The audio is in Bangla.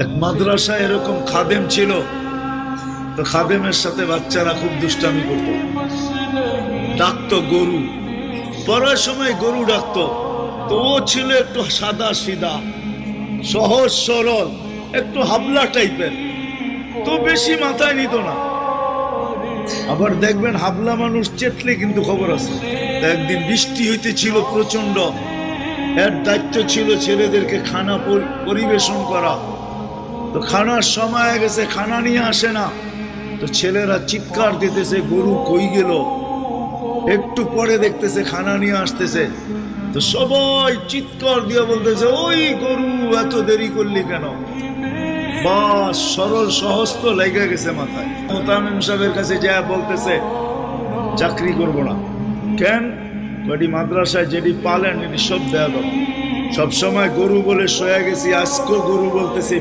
এক মাদ্রাসায় এরকম খাদেম ছিল, তো খাদেমের সাথে বাচ্চারা খুব দুষ্টামি করত, ডাকতো গরু, পড়ার সময় গরু ডাকতো। তো ও ছিল একটু সাদা সিধা, সহজ সরল, একটু হাবলা টাইপের, তো বেশি মাথায় নিত না। আবার দেখবেন হাবলা মানুষ চেতলে কিন্তু খবর আছে। একদিন বৃষ্টি হইতেছিল প্রচন্ড, এর দায়িত্ব ছিল ছেলেদেরকে খানা পরিবেশন করা। তো খানার সময় গেছে, খানা নিয়ে আসে না, তো ছেলেরা চিৎকার দিতেছে গরু কই গেল। একটু পরে দেখতেছে খানা নিয়ে আসতেছে, তো সবাই চিৎকার দিয়ে বলতেছে ওই গরু এত দেরি করলি কেন। বাস সরল সহজ তো লেগে গেছে মাথায়। মোতামিম সাহেবের কাছে যা বলতেছে চাকরি করব না। কেন? বাড়ি মাদ্রাসায় যেটি পালেন এটি সব দেয়া দাও। সবসময় গরু বলে শোয়া গেছি, আজকেও গরু বলতেছি।